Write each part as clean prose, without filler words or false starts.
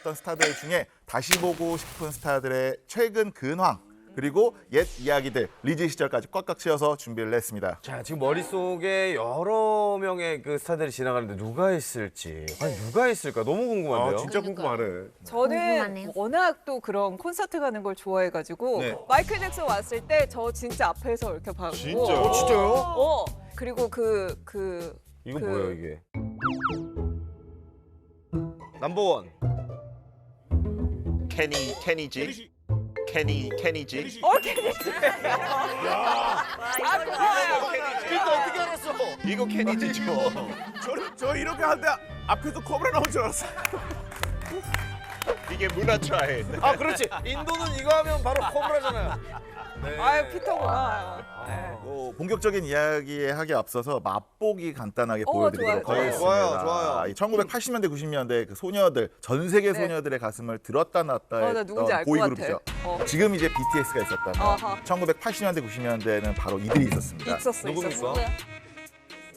활동했던 스타들 중에 다시 보고 싶은 스타들의 최근 근황 그리고 옛 이야기들 리즈 시절까지 꽉꽉 채워서 준비를 했습니다. 자, 지금 머릿속에 여러 명의 그 스타들이 지나가는데 누가 있을지. 아니, 누가 있을까? 너무 궁금한데요. 진짜 궁금하네. 저는 궁금하네요. 워낙 또 그런 콘서트 가는 걸 좋아해가지고 네. 마이클 잭슨 왔을 때 저 진짜 앞에서 이렇게 봤고 진짜요? 진짜요? 그리고 이거 뭐예요, 이게? 넘버원. 케니지. 케니지. 케니지 이거 어떻게 알았어? 이거 케니지죠. 저 이렇게 하는데 앞에서 코브라 나온 줄 알았어. 이게 문화 차이. 아, 그렇지. 인도는 이거 하면 바로 코브라잖아요. 네. 아유 피터구나. 본격적인 이야기에 하기 앞서서 맛보기 간단하게 보여드리도록 좋아요. 하겠습니다. 좋아요. 이 1980년대, 90년대 그 소녀들, 전 세계 네. 소녀들의 가슴을 들었다 놨다 나 누군지 했던 알 것 보이그룹이죠. 같아. 지금 이제 BTS가 있었다면 아하. 1980년대, 90년대에는 바로 이들이 있었습니다. 있었어. 누굽니까?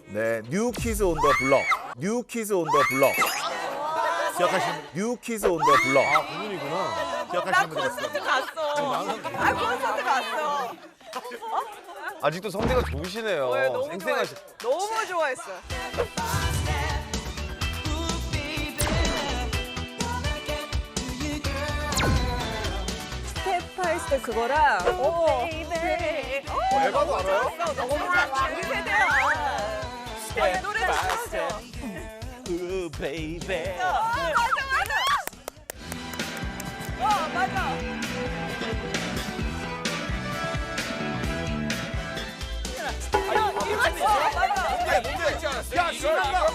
네, 뉴 키즈 온 더 블럭. 뉴 키즈 온 더 블럭. 기억하시는 뉴 키즈 온 더 블럭. 아, 그분이구나. 나 기억하시는 분 콘서트 있어요? 갔어. 아 콘서트 갔어. 아직도 성대가 좋으시네요. 너무 생생하시. 너무 좋아했어. 스텝 파이스 때 그거랑 에바도 알아요? 너무 좋아. 우리 세대야. 이 노래도 좋아하죠. 베이베. 맞아. 야, 신난다.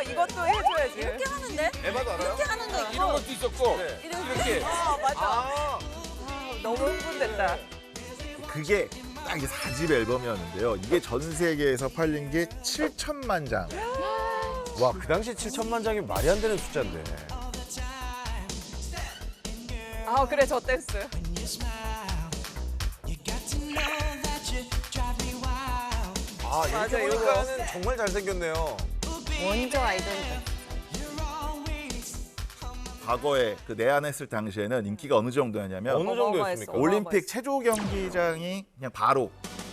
이것도 해줘야지. 이렇게 하는데? 에바도 알아요? 이렇게 하는 거 이런 있고 것도 있었고. 이렇게. 맞아. 아, 너무 흥분됐다. 그게 딱 이게 4집 앨범이었는데요. 이게 전 세계에서 팔린 게 7천만 장. 와, 그 당시 7천만 장이 말이 안 되는 숫자인데. 아 그래 저 댄스. 아, 맞아, 이렇게 보니까는 정말 잘생겼네요. 원조 아이돌이다. 과거에 그 내한했을 당시에는 인기가 어느 정도였냐면 어느 정도였습니까? 올림픽 체조 경기장이 그냥 바로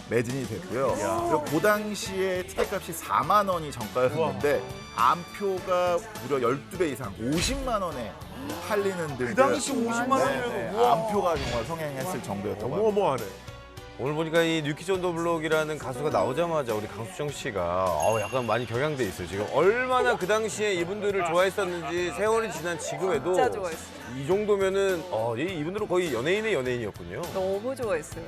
매진이 됐고요. 그리고 그 당시에 티켓값이 4만 원이 정가였는데 암표가 무려 12배 이상 50만 원에 팔리는 등 그 당시 50만 원이면 우와. 암표가 정말 성행했을 정도였던 것 같아요. 어마어마하네. 오늘 보니까 이 뉴키즈 온 더 블록이라는 가수가 나오자마자 우리 강수정 씨가 약간 많이 격양돼 있어요. 지금 얼마나 그 당시에 이분들을 좋아했었는지 세월이 지난 지금에도 진짜 좋아했어. 이 정도면은 이분들은 거의 연예인의 연예인이었군요. 너무 좋아했어요.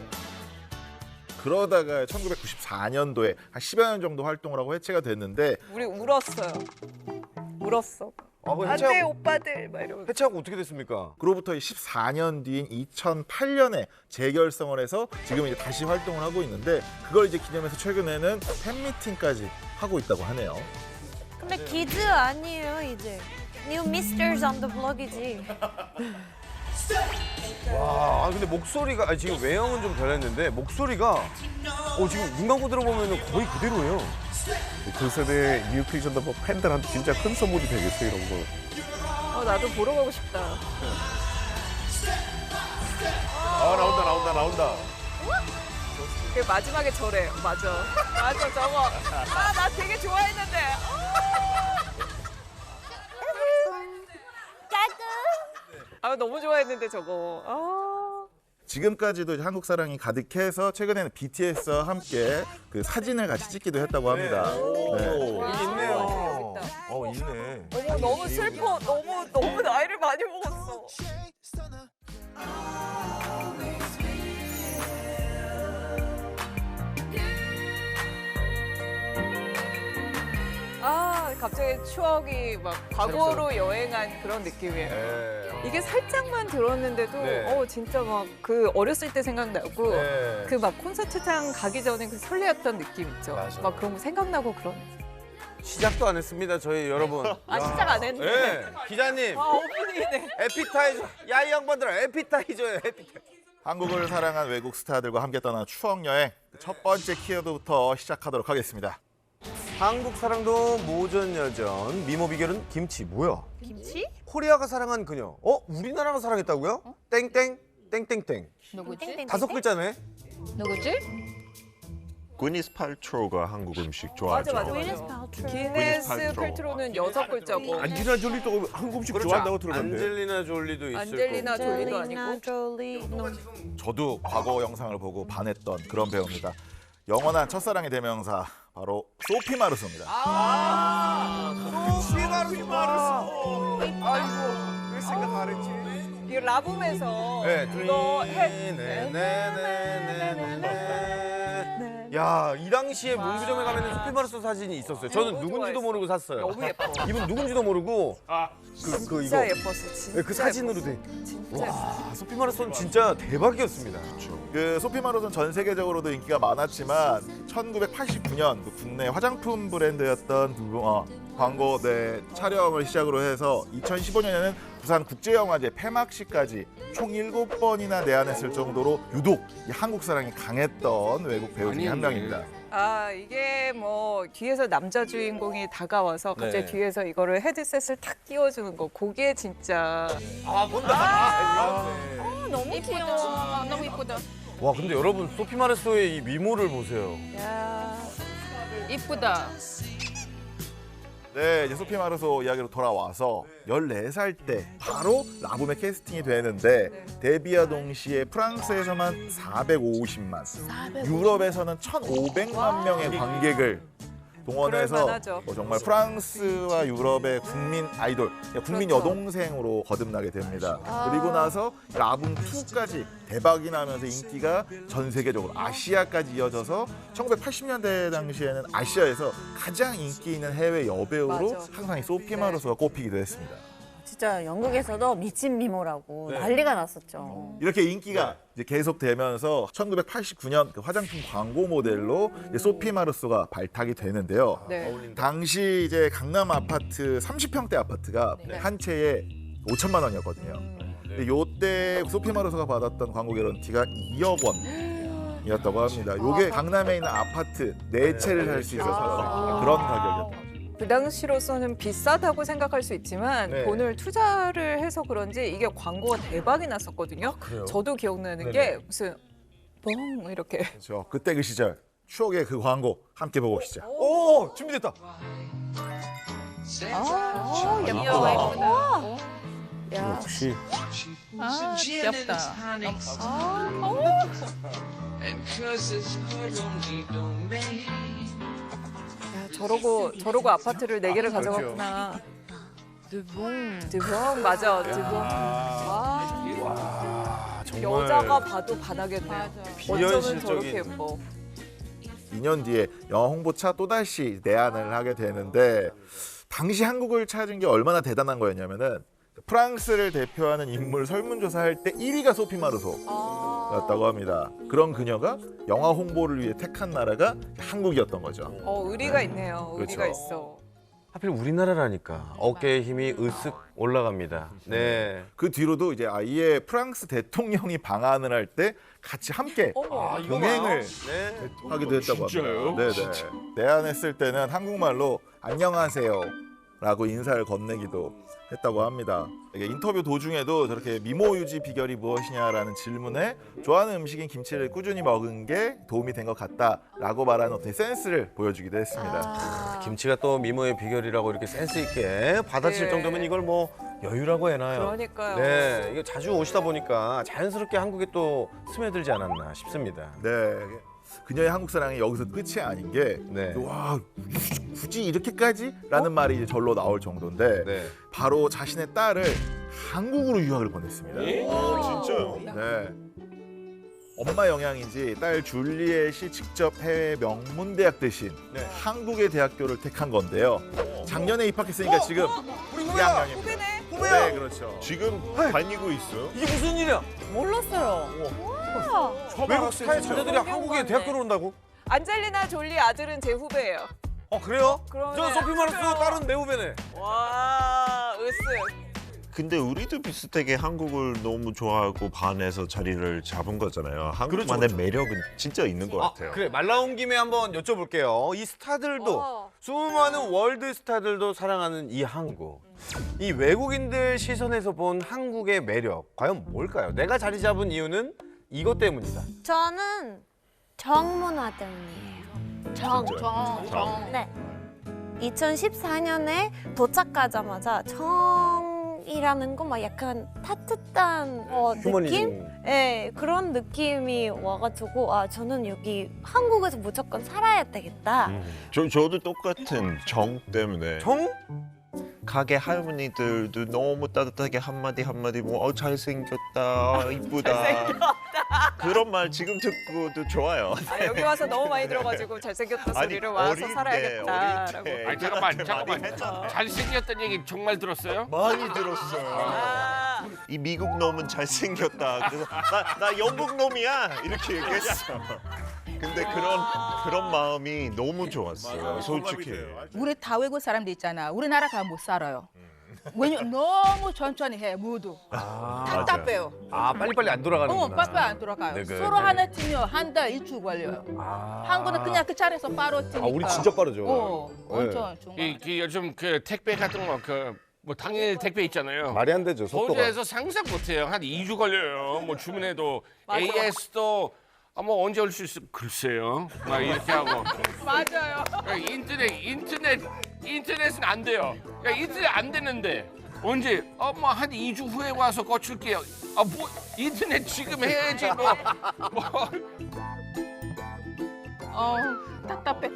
그러다가 1994년도에 한 10여 년 정도 활동을 하고 해체가 됐는데 우리 울었어요. 울었어. 그 안돼 오빠들 막 이러면서. 해체하고 어떻게 됐습니까? 그로부터 14년 뒤인 2008년에 재결성을 해서 지금 이제 다시 활동을 하고 있는데 그걸 이제 기념해서 최근에는 팬미팅까지 하고 있다고 하네요. 근데 기즈 아니에요 이제. New Misters on the Block이지. 와, 근데 목소리가 지금 외형은 좀 변했는데 목소리가 지금 눈 감고 들어보면 거의 그대로예요. 그 세대 뉴키즈 온더 블록 팬들한테 진짜 큰 선물이 되겠어 이런 거. 나도 보러 가고 싶다. 나온다. 그 마지막에 저래. 맞아. 맞아 저거. 나 되게 좋아했는데. 너무 좋아했는데 저거. 지금까지도 이제 한국 사랑이 가득해서 최근에는 BTS와 함께 그 사진을 같이 찍기도 했다고 합니다. 네. 여기 있네요. 있네. 어머 너무 슬퍼. 너무 나이를 많이 먹었어. 갑자기 추억이 막 과거로 여행한 그런 느낌이에요. 이게 살짝만 들었는데도 네. 진짜 막 그 어렸을 때 생각나고 네. 그 막 콘서트장 가기 전에 그 설레었던 느낌 있죠. 맞아. 막 그런 거 생각나고 그런. 시작도 안 했습니다, 저희 여러분. 시작 안 했네. 네, 기자님. 오프닝이네. 에피타이저. 야, 이 양반들아, 에피타이저예요, 에피타이저. 한국을 사랑한 외국 스타들과 함께 떠난 추억 여행 첫 번째 키워드부터 시작하도록 하겠습니다. 한국 사랑도 모전여전. 미모 비결은 김치. 뭐야? 김치? 코리아가 사랑한 그녀. 우리나라가 사랑했다고요? 땡땡 땡땡땡. 누구지? 5글자네. 누구지? gwyneth paltrow가 한국 음식 좋아하죠. 맞아. Gwyneth Paltrow. 기네스 Paltrow. 펠트로는 6글자고. 안지나 졸리도 한국 음식 좋아한다고 들었는데. 안젤리나 졸리도 있을 안젤리나 거고. 졸리도 Angelina 아니고. Jolie. 저도 과거 영상을 보고 반했던 그런 배우입니다. 영원한 첫사랑의 대명사 바로 소피 마르소입니다. 소피 마르소. 아이고 왜 생각 안 했지? 이 라붐에서 네, 이거 해. 네네네네네. 야, 이 당시에 문구점에 가면 소피 마르소 사진이 있었어요. 저는 너무 누군지도 모르고 샀어요. 너무 예뻐. 이분 누군지도 모르고 그 진짜 이거 예뻤어. 진짜. 네, 그 사진으로 돼. 진짜 예뻤어. 와, 소피 마르소는 진짜 대박이었습니다. 그 소피 마르소는 전 세계적으로도 인기가 많았지만 1989년 그 국내 화장품 브랜드였던 광고 촬영을 시작으로 해서 2015년에는 부산 국제영화제 폐막식까지 총 7번이나 내한했을 정도로 유독 이 한국 사랑이 강했던 외국 배우 중에 한 명입니다. 아 이게 뭐 뒤에서 남자 주인공이 다가와서 갑자기 네. 뒤에서 이거를 헤드셋을 탁 끼워주는 거 그게 진짜 너무 귀여워. 너무 이쁘다. 와, 근데 여러분 소피 마르소의 이 미모를 보세요. 야 이쁘다. 네, 이제 소피 마르소 이야기로 돌아와서 14살 때 바로 라붐에 캐스팅이 되는데 데뷔와 동시에 프랑스에서만 450만, 유럽에서는 1,500만 명의 관객을 동원해서 그럴만하죠. 정말 프랑스와 유럽의 국민 아이돌, 국민 그렇죠. 여동생으로 거듭나게 됩니다. 그리고 나서 라붐 2까지 대박이 나면서 인기가 전 세계적으로 아시아까지 이어져서 1980년대 당시에는 아시아에서 가장 인기 있는 해외 여배우로 맞아. 항상 이 소피 마르소가 꼽히기도 했습니다. 진짜 영국에서도 미친 미모라고 난리가 났었죠. 이렇게 인기가 이제 계속되면서 1989년 그 화장품 광고 모델로 이제 소피 마르소가 발탁이 되는데요. 네. 당시 이제 강남 아파트 30평대 아파트가 한 채에 5천만 원이었거든요. 근데 요때 소피 마르소가 받았던 광고 개런티가 2억 원이었다고 합니다. 요게 강남에 있는 아파트 4채를 살 수 있어서 그런 가격이었다. 그 당시로서는 비싸다고 생각할 수 있지만 네. 돈을 투자를 해서 그런지 이게 광고가 대박이 났었거든요. 그래요? 저도 기억나는 네네. 게 무슨 뻥 이렇게 그렇죠. 그때 그 시절 추억의 그 광고 함께 보고 오시죠. 오, 준비됐다. 예쁘다. 역시 귀엽다. 저러고 아파트를 4개를 가져갔구나. 드봉 맞아. 드봉. 와, 아, 정말 여자가 봐도 반하겠네요. 어쩌면 저렇게 비현실적인. 예뻐. 2년 뒤에 영화 홍보차 또다시 내한을 하게 되는데 당시 한국을 찾은 게 얼마나 대단한 거였냐면은 프랑스를 대표하는 인물 설문조사할 때 1위가 소피 마르소였다고 합니다. 그런 그녀가 영화 홍보를 위해 택한 나라가 한국이었던 거죠. 의리가 있네요. 의리가 그렇죠. 있어. 하필 우리나라라니까 어깨에 힘이 으쓱 올라갑니다. 네. 그 뒤로도 이제 아예 프랑스 대통령이 방한을 할 때 같이 함께 동행을 네. 하기도 했다고 합니다. 네네. 내한했을 때는 한국말로 안녕하세요라고 인사를 건네기도 했다고 합니다. 이게 인터뷰 도중에도 저렇게 미모 유지 비결이 무엇이냐라는 질문에 좋아하는 음식인 김치를 꾸준히 먹은 게 도움이 된 것 같다라고 말하는 어떤 센스를 보여주기도 했습니다. 김치가 또 미모의 비결이라고 이렇게 센스 있게 받아칠 네. 정도면 이걸 뭐 여유라고 해나요? 그러니까요. 네, 이거 자주 오시다 보니까 자연스럽게 한국에 또 스며들지 않았나 싶습니다. 네. 그녀의 한국 사랑이 여기서 끝이 아닌 게 네. 와, 굳이 이렇게까지? 라는 말이 이제 절로 나올 정도인데 네. 바로 자신의 딸을 한국으로 유학을 보냈습니다. 진짜요? 네. 엄마 영향인지 딸 줄리엣이 직접 해외 명문 대학 대신 네. 한국의 대학교를 택한 건데요. 작년에 입학했으니까 지금 우리 2학년입니다. 후배네. 네, 그렇죠. 지금 다니고 있어요? 이게 무슨 일이야? 몰랐어요. 외국 스타의 자녀들이 한국에 대학교를 온다고? 안젤리나 졸리 아들은 제 후배예요. 그래요? 그러면 저 소피 마르소 딸은 내 후배네. 와, 으쓱. 근데 우리도 비슷하게 한국을 너무 좋아하고 반해서 자리를 잡은 거잖아요. 한국만의 매력은 진짜 있는 것 같아요. 그래, 말 나온 김에 한번 여쭤볼게요. 이 스타들도 수많은 월드 스타들도 사랑하는 이 한국. 이 외국인들 시선에서 본 한국의 매력 과연 뭘까요? 내가 자리 잡은 이유는 이것 때문이다. 저는 정문화 때문이에요. 정. 네. 2014년에 도착하자마자 정이라는 거 막 약간 따뜻한 느낌? 휴머니즘. 네, 그런 느낌이 와가지고 아 저는 여기 한국에서 무조건 살아야 되겠다. 저도 똑같은 정 때문에 정? 가게 할머니들도 너무 따뜻하게 한마디 뭐 잘생겼다, 이쁘다. 그런 말 지금 듣고도 좋아요. 아, 여기 와서 너무 많이 들어가지고 잘생겼다 아니, 소리를 와서 어릴 때, 살아야겠다라고. 어릴 때. 아니 잠깐만. 잘생겼다는 얘기 정말 들었어요? 많이 들었어요. 아, 이 미국 놈은 잘생겼다. 그래서 나 영국 놈이야 이렇게 얘기했어. 근데 그런 마음이 너무 좋았어요. 솔직히. 우리 다 외국 사람들 있잖아. 우리나라 가면 못 살아요. 왜냐면 너무 천천히 해 모두. 답답해요. 아 빨리빨리 안 돌아가는구나. 빨리 안 돌아가요. 네, 서로 하나 뛰면 한 달 일주 걸려요. 한국은 그냥 그 자리에서 바로 뛰니까. 우리 진짜 빠르죠. 엄청 중간. 요즘 그 택배 같은 거 뭐 당일 택배 있잖아요. 말이 안 되죠. 속도가. 호주에서 상상 못해요. 한 2주 걸려요. 뭐 주문해도 맞아. AS도 뭐 언제 올 수 있어? 글쎄요. 막 이렇게 하고. 맞아요. 인터넷은 안 돼요. 야, 인터넷 안 되는데 언제? 뭐 한 2주 후에 와서 고칠게요. 뭐 인터넷 지금 해야지 뭐. 답답해.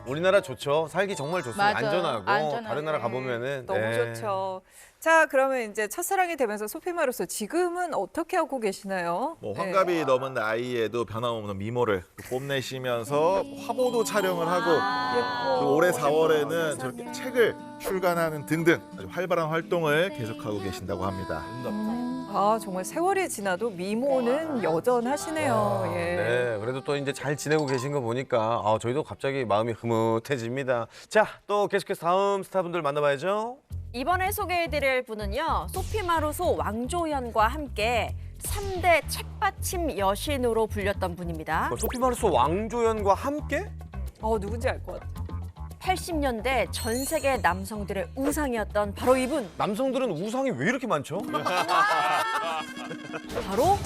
우리나라 좋죠. 살기 정말 좋습니다. 맞아요. 안전하고 안전하게. 다른 나라 가보면은 너무 네. 좋죠. 자, 그러면 이제 첫사랑이 되면서 소피마로서 지금은 어떻게 하고 계시나요? 뭐 네. 환갑이 넘은 나이에도 변함없는 미모를 뽐내시면서 화보도 촬영을 하고 또 올해 4월에는 저렇게 책을 출간하는 등등 아주 활발한 활동을 계속하고 계신다고 합니다. 아, 정말 세월이 지나도 미모는 여전하시네요. 예. 네, 그래도 또 이제 잘 지내고 계신 거 보니까 저희도 갑자기 마음이 흐뭇해집니다. 자, 또 계속해서 다음 스타분들 만나봐야죠. 이번에 소개해드릴 분은요. 소피마루소 왕조연과 함께 3대 책받침 여신으로 불렸던 분입니다. 소피마루소 왕조연과 함께? 누군지 알 것 같아. 80년대 전 세계 남성들의 우상이었던 바로 이분. 남성들은 우상이 왜 이렇게 많죠? 바로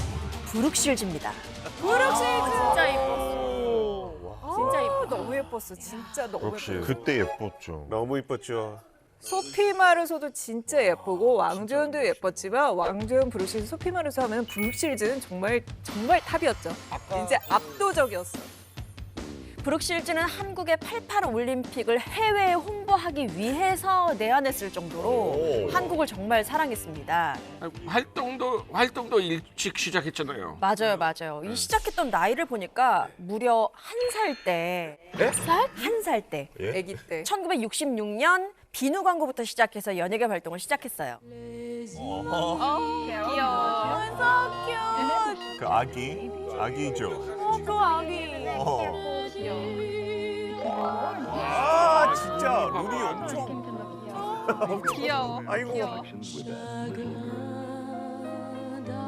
브룩실즈입니다. 진짜 이뻤어. 진짜 이뻤어. 너무 예뻤어. 진짜 너무 역시 예뻤어. 그때 예뻤죠. 너무 이뻤죠. 소피마르소도 진짜 예쁘고 왕조연도 예뻤지만 왕조연 브룩실즈 소피마르소 하면 브룩실즈는 정말 탑이었죠. 이제 압도적이었어. 브룩실즈는 한국의 88 올림픽을 해외에 홍보하기 위해서 내한했을 정도로 한국을 정말 사랑했습니다. 활동도 일찍 시작했잖아요. 맞아요. 이 시작했던 나이를 보니까 무려 1살 때. 네? 1살 때. 아기 때. 1966년 비누 광고부터 시작해서 연예계 활동을 시작했어요. 귀여워. 그 아기죠. 그 아기. 진짜 눈이 엄청. 귀여워. 아이고.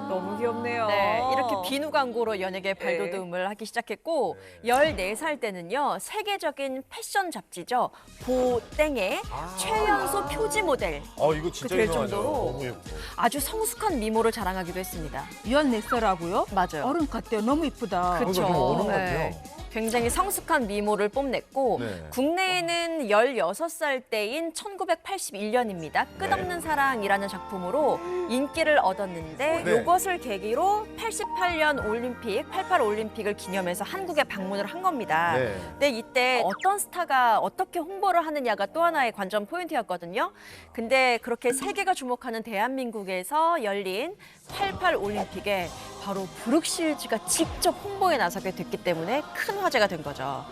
너무 귀엽네요. 네, 이렇게 비누 광고로 연예계 발돋움을 하기 시작했고 14살 때는요. 세계적인 패션 잡지죠. 보땡의 최연소 표지 모델 이거 진짜 될 유명하죠. 정도로 아주 성숙한 미모를 자랑하기도 했습니다. 14살하고요? 맞아요. 어른 같아요. 너무 이쁘다. 그렇죠. 좀 어른 같아요. 굉장히 성숙한 미모를 뽐냈고 네. 국내에는 16살 때인 1981년입니다. 끝없는 사랑이라는 작품으로 인기를 얻었는데 네. 이것을 계기로 88년 올림픽, 88 올림픽을 기념해서 한국에 방문을 한 겁니다. 네. 근데 이때 어떤 스타가 어떻게 홍보를 하느냐가 또 하나의 관전 포인트였거든요. 근데 그렇게 세계가 주목하는 대한민국에서 열린 88 올림픽에 바로 브룩실즈가 직접 홍보에 나서게 됐기 때문에 큰 화제가 된 거죠.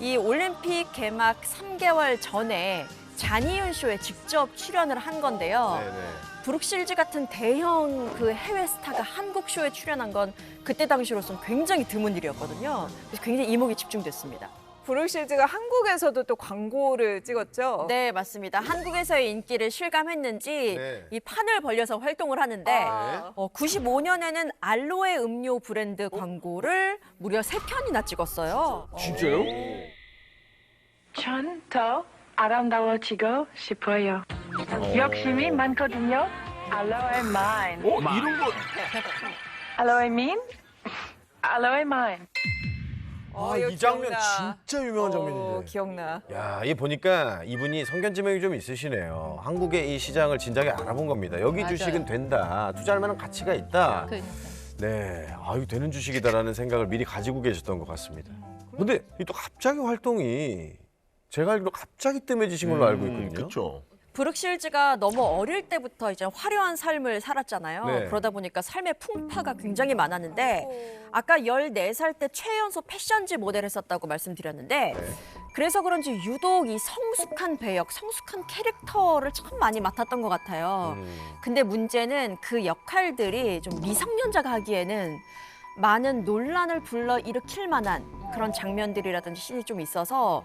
이 올림픽 개막 3개월 전에 잔이윤 쇼에 직접 출연을 한 건데요. 네네. 브룩실즈 같은 대형 그 해외 스타가 한국 쇼에 출연한 건 그때 당시로서는 굉장히 드문 일이었거든요. 그래서 굉장히 이목이 집중됐습니다. 브룩실즈가 한국에서도 또 광고를 찍었죠. 네, 맞습니다. 한국에서의 인기를 실감했는지 네. 이 판을 벌려서 활동을 하는데 아. 95년에는 알로에 음료 브랜드 광고를 무려 3편이나 찍었어요. 진짜요? 전 더 아름다워지고 싶어요. 욕심이 많거든요. 알로에 마인. 이런 거. 알로에 민? 알로에 마인. 이거 이 장면 기억나. 진짜 유명한 장면인데. 기억나. 야, 이 보니까 이분이 성견지명이 좀 있으시네요. 한국의 이 시장을 진작에 알아본 겁니다. 여기 맞아요. 주식은 된다. 투자할 만한 가치가 있다. 그러니까. 네, 아유 되는 주식이다라는 생각을 미리 가지고 계셨던 것 같습니다. 근데 이 또 갑자기 활동이 제가 알기로 갑자기 뜸해지신 걸로 알고 있거든요. 그렇죠. 브룩실즈가 너무 어릴 때부터 이제 화려한 삶을 살았잖아요. 네. 그러다 보니까 삶의 풍파가 굉장히 많았는데 아까 14살 때 최연소 패션지 모델을 했었다고 말씀드렸는데 그래서 그런지 유독 이 성숙한 배역, 성숙한 캐릭터를 참 많이 맡았던 것 같아요. 근데 문제는 그 역할들이 좀 미성년자가 하기에는 많은 논란을 불러일으킬 만한 그런 장면들이라든지 씬이 좀 있어서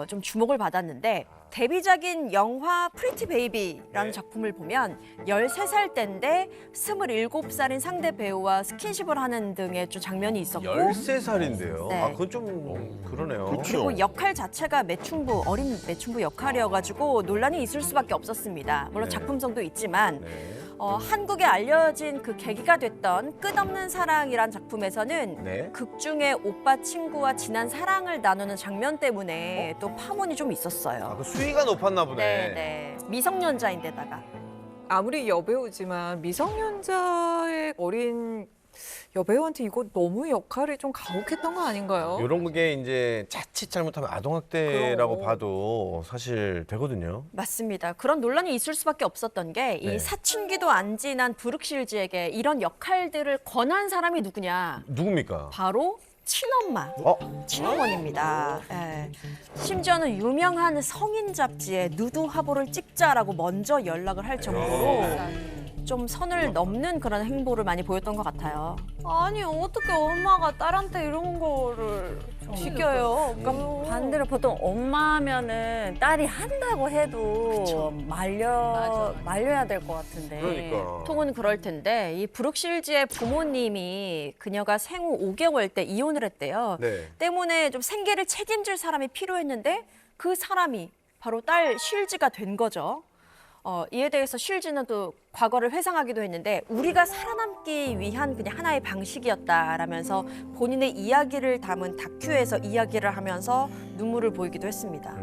좀 주목을 받았는데 데뷔작인 영화 프리티 베이비라는 작품을 보면 13살 때인데 27살인 상대 배우와 스킨십을 하는 등의 좀 장면이 있었고 13살인데요. 네. 아, 그건 좀 그러네요. 그렇죠. 그리고 역할 자체가 매춘부, 어린 매춘부 역할이어가지고 논란이 있을 수밖에 없었습니다. 물론 네. 작품성도 있지만 네. 한국에 알려진 그 계기가 됐던 끝없는 사랑이란 작품에서는 네. 극중에 오빠 친구와 진한 사랑을 나누는 장면 때문에 또 파문이 좀 있었어요. 아, 그 수위가 높았나 보네. 네. 미성년자인데다가. 아무리 여배우지만 미성년자의 어린 여배우한테 이거 너무 역할이 좀 가혹했던 거 아닌가요? 이런 게 이제 자칫 잘못하면 아동학대라고 그럼. 봐도 사실 되거든요. 맞습니다. 그런 논란이 있을 수밖에 없었던 게 이 네. 사춘기도 안 지난 브룩실즈에게 이런 역할들을 권한 사람이 누구냐? 누굽니까? 바로 친엄마, 친어머니입니다. 예. 심지어는 유명한 성인 잡지에 누드 화보를 찍자라고 먼저 연락을 할 정도로 좀 선을 넘는 그런 행보를 많이 보였던 것 같아요. 아니 어떻게 엄마가 딸한테 이런 거를 시켜요. 그러니까 반대로 보통 엄마면은 딸이 한다고 해도 말려야 될 것 같은데. 그러니까. 통은 그럴 텐데 이 브룩실즈의 부모님이 그녀가 생후 5개월 때 이혼을 했대요. 네. 때문에 좀 생계를 책임질 사람이 필요했는데 그 사람이 바로 딸 쉴즈가 된 거죠. 이에 대해서 쉴즈는 또 과거를 회상하기도 했는데 우리가 살아남기 위한 그냥 하나의 방식이었다라면서 본인의 이야기를 담은 다큐에서 이야기를 하면서 눈물을 보이기도 했습니다.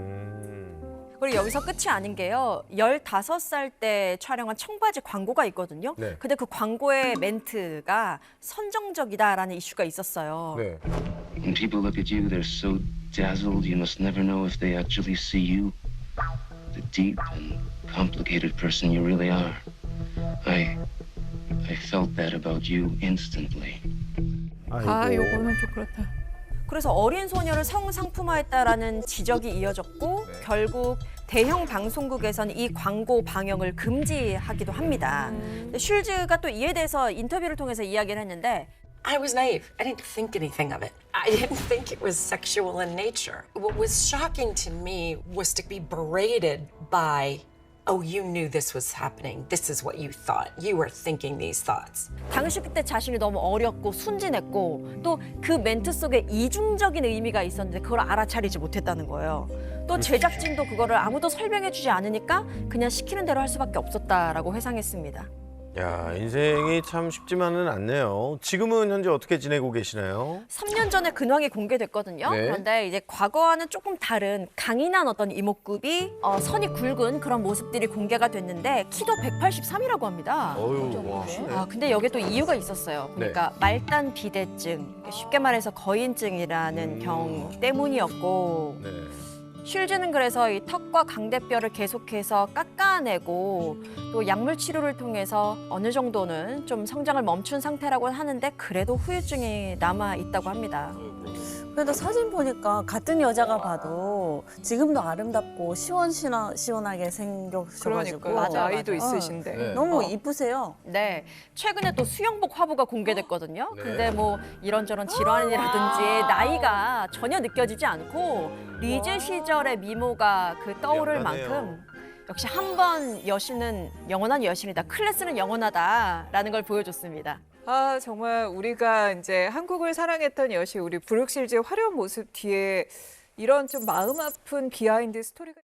그리고 여기서 끝이 아닌 게요. 15살 때 촬영한 청바지 광고가 있거든요. 네. 근데 그 광고의 멘트가 선정적이다라는 이슈가 있었어요. 네. When people look at you, they're so dazzled, you must never know if they actually see you, the deep and complicated person you really are. I felt that about you instantly. 요거는 좀 그렇다. 그래서 어린 소녀를 성상품화했다라는 지적이 이어졌고 결국 대형 방송국에서는 이 광고 방영을 금지하기도 합니다. 근데 슐즈가 또 이에 대해서 인터뷰를 통해서 이야기를 했는데 I was naive. I didn't think anything of it. I didn't think it was sexual in nature. What was shocking to me was to be berated by, oh, you knew this was happening. This is what you thought. You were thinking these thoughts. 당시 그때 자신이 너무 어렸고 순진했고 또 그 멘트 속에 이중적인 의미가 있었는데 그걸 알아차리지 못했다는 거예요. 또 제작진도 그거를 아무도 설명해주지 않으니까 그냥 시키는 대로 할 수밖에 없었다라고 회상했습니다. 야, 인생이 참 쉽지만은 않네요. 지금은 현재 어떻게 지내고 계시나요? 3년 전에 근황이 공개됐거든요. 네. 그런데 이제 과거와는 조금 다른 강인한 어떤 이목구비, 선이 굵은 그런 모습들이 공개가 됐는데 키도 183이라고 합니다. 어유, 와. 아, 근데 여기에 또 이유가 있었어요. 그러니까 말단 비대증, 쉽게 말해서 거인증이라는 병 때문이었고 네. 쉴즈는 그래서 이 턱과 강대뼈를 계속해서 깎아내고 또 약물 치료를 통해서 어느 정도는 좀 성장을 멈춘 상태라고 하는데 그래도 후유증이 남아 있다고 합니다. 그래도 사진 보니까 같은 여자가 봐도 지금도 아름답고 시원하게 생겨셔가지고 그러니까 나이도 있으신데. 네. 너무 이쁘세요. 네, 최근에 또 수영복 화보가 공개됐거든요. 네. 근데 뭐 이런저런 질환이라든지 나이가 전혀 느껴지지 않고 리즈 시절의 미모가 그 떠오를 미안하네요. 만큼 역시 한 번 여신은 영원한 여신이다. 클래스는 영원하다라는 걸 보여줬습니다. 아, 정말 우리가 이제 한국을 사랑했던 여신 우리 브룩실즈의 화려한 모습 뒤에 이런 좀 마음 아픈 비하인드 스토리가